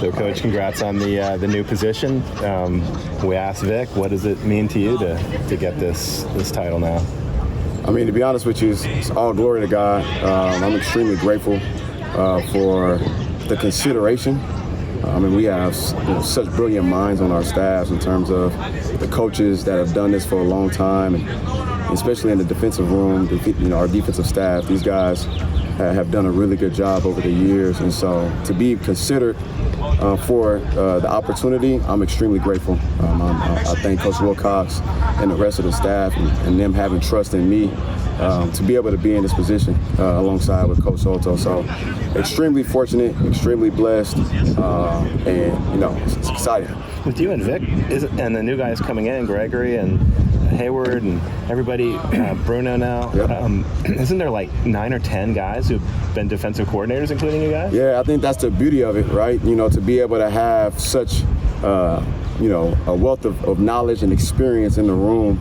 So, Coach, congrats on the new position. We asked Vic, what does it mean to you to get this title now? I mean, to be honest with you, it's all glory to God. I'm extremely grateful for the consideration. I mean, we have such brilliant minds on our staffs in terms of the coaches that have done this for a long time, and especially in the defensive room, our defensive staff. These guys have done a really good job over the years, and so to be considered for the opportunity, I'm extremely grateful. I thank Coach Wilcox and the rest of the staff and them having trust in me to be able to be in this position alongside with Coach Soto. So extremely fortunate, extremely blessed, and it's exciting. With you and Vic, and the new guys coming in, Gregory and Hayward and everybody, Bruno now, Yep. Isn't there like 9 or 10 guys who've been defensive coordinators, including you guys? Yeah, I think that's the beauty of it, right? To be able to have such, a wealth of knowledge and experience in the room,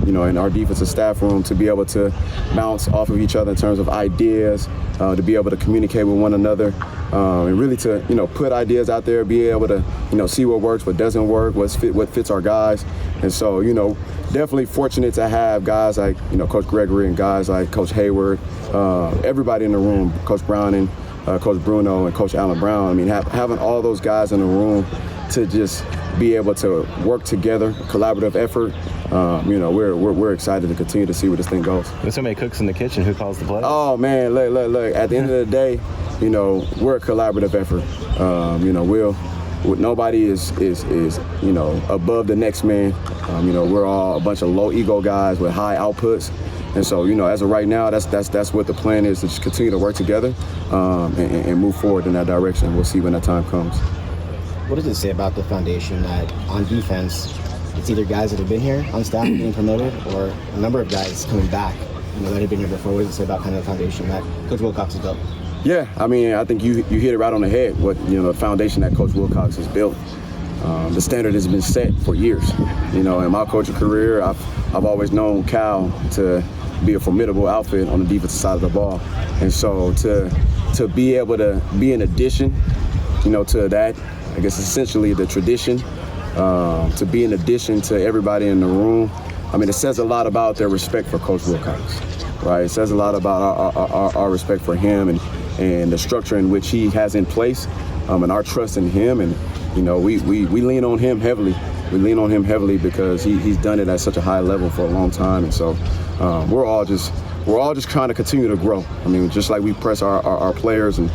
in our defensive staff room, to be able to bounce off of each other in terms of ideas, to be able to communicate with one another, and really to, put ideas out there, be able to, see what works, what doesn't work, what fits our guys. And so, definitely fortunate to have guys like, Coach Gregory and guys like Coach Hayward, everybody in the room, Coach Browning, Coach Bruno, and Coach Allen Brown. I mean, having all those guys in the room to just be able to work together, collaborative effort. We're excited to continue to see where this thing goes. There's so many cooks in the kitchen. Who calls the plays? Oh man, look. At the end of the day, we're a collaborative effort. Nobody is above the next man. We're all a bunch of low ego guys with high outputs. And so, as of right now, that's what the plan is, to just continue to work together and move forward in that direction. We'll see when that time comes. What does it say about the foundation that on defense, it's either guys that have been here on staff being promoted or a number of guys coming back, that have been here before? What does it say about kind of the foundation that Coach Wilcox has built? Yeah, I mean, I think you hit it right on the head. The foundation that Coach Wilcox has built. The standard has been set for years. In my coaching career, I've always known Cal to be a formidable outfit on the defensive side of the ball. And so to be able to be an addition, to that, I guess essentially the tradition, to be an addition to everybody in the room. I mean, it says a lot about their respect for Coach Wilcox, right? It says a lot about our respect for him and the structure in which he has in place, and our trust in him. And, we lean on him heavily. We lean on him heavily because he's done it at such a high level for a long time. And so we're all just trying to continue to grow. I mean, just like we press our players and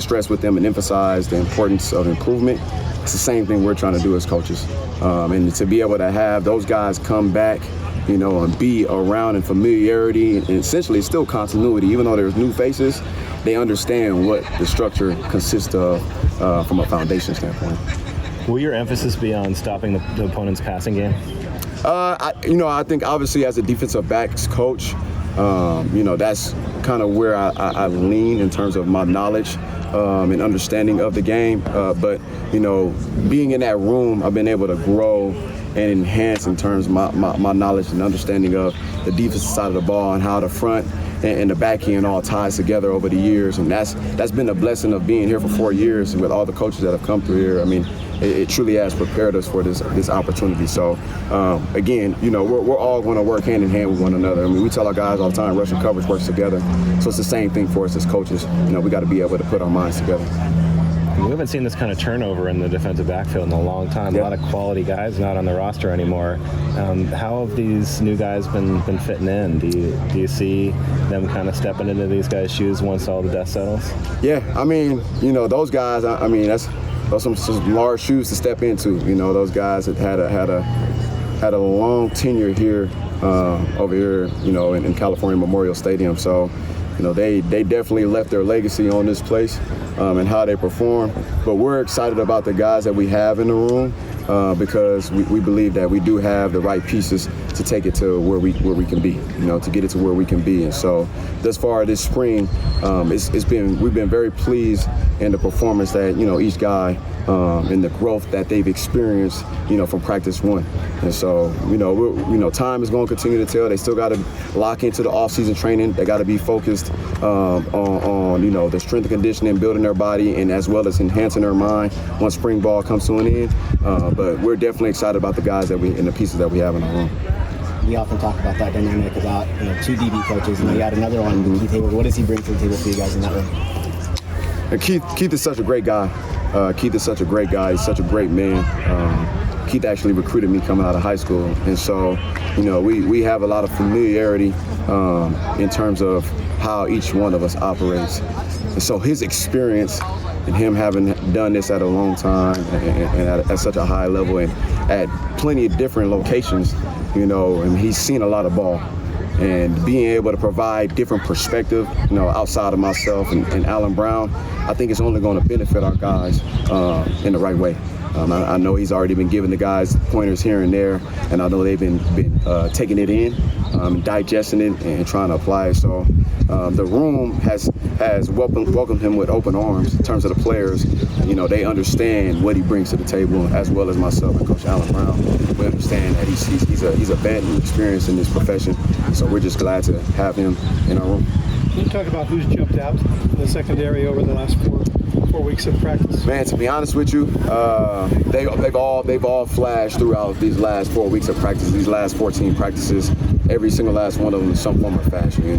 stress with them and emphasize the importance of improvement, it's the same thing we're trying to do as coaches. And to be able to have those guys come back, and be around in familiarity, and essentially it's still continuity. Even though there's new faces, they understand what the structure consists of from a foundation standpoint. Will your emphasis be on stopping the opponent's passing game? I think obviously as a defensive backs coach, that's kind of where I lean in terms of my knowledge and understanding of the game. But being in that room, I've been able to grow and enhance in terms of my knowledge and understanding of the defensive side of the ball and how the front and the back end all ties together over the years. And that's been a blessing of being here for 4 years with all the coaches that have come through here. I mean, it truly has prepared us for this opportunity. So, again, we're all going to work hand in hand with one another. I mean, we tell our guys all the time, rush and coverage works together. So it's the same thing for us as coaches. We got to be able to put our minds together. We haven't seen this kind of turnover in the defensive backfield in a long time. A lot of quality guys not on the roster anymore. How have these new guys been fitting in? Do you see them kind of stepping into these guys' shoes once all the dust settles? Yeah, I mean, those guys. I mean, those some large shoes to step into. Those guys that had a long tenure here over here, in California Memorial Stadium. So, they definitely left their legacy on this place and how they perform. But we're excited about the guys that we have in the room because we believe that we do have the right pieces to take it to where we can be, to get it to where we can be. And so thus far this spring, we've been very pleased in the performance that each guy and the growth that they've experienced from practice one. And so time is going to continue to tell. They still got to lock into the off-season training. They got to be focused on the strength and conditioning, building their body, and as well as enhancing their mind once spring ball comes to an end. But we're definitely excited about the guys and the pieces that we have in our room. We often talk about that dynamic about two DB coaches, and you got another one, Keith Hayward. What does he bring to the table for you guys in that room? And Keith is such a great guy. Keith is such a great guy. He's such a great man. Keith actually recruited me coming out of high school, and so we have a lot of familiarity in terms of how each one of us operates. And so his experience and him having done this at a long time and at such a high level and at plenty of different locations, and he's seen a lot of ball. And being able to provide different perspective, outside of myself and Alan Brown, I think it's only going to benefit our guys in the right way. I know he's already been giving the guys pointers here and there, and I know they've been taking it in, digesting it, and trying to apply it. So the room has welcomed him with open arms in terms of the players. They understand what he brings to the table, as well as myself and Coach Alan Brown. We understand that he's a vet and experienced in this profession. So we're just glad to have him in our room. Can you talk about who's jumped out in the secondary over the last four weeks of practice? Man, to be honest with you, they've all flashed throughout these last 4 weeks of practice, these last 14 practices. Every single last one of them in some form or fashion.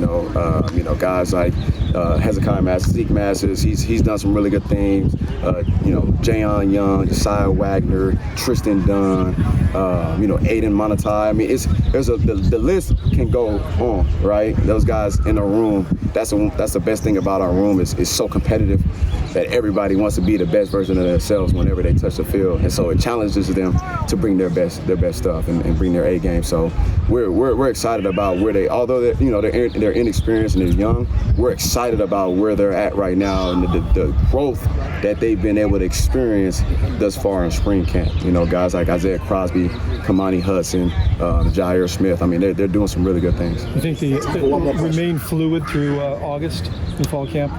Guys like Hezekiah Masters, Zeke Masters, he's done some really good things. Jayon Young, Josiah Wagner, Tristan Dunn, Aiden Monetai. I mean, the list can go on, right? Those guys in the room. That's the best thing about our room is it's so competitive that everybody wants to be the best version of themselves whenever they touch the field, and so it challenges them to bring their best stuff and bring their A game. So we're excited about where they, although they're inexperienced and they're young, we're excited about where they're at right now and the growth that they've been able to experience thus far in spring camp. Guys like Isaiah Crosby, Kamani Hudson, Jair Smith. I mean, they're doing some really good things. You think they remain fluid through August in fall camp?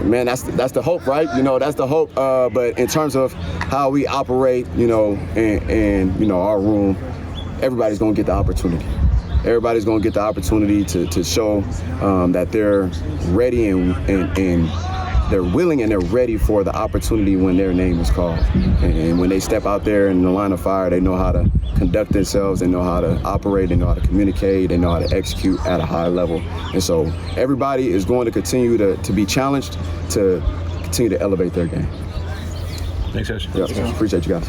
Man, that's the hope, right? That's the hope. But in terms of how we operate, and our room, everybody's going to get the opportunity. Everybody's going to get the opportunity to show that they're ready and they're willing and they're ready for the opportunity when their name is called. And when they step out there in the line of fire, they know how to conduct themselves, they know how to operate, they know how to communicate, they know how to execute at a high level. And so everybody is going to continue to be challenged to continue to elevate their game. Thanks, Coach. Yeah, appreciate you guys.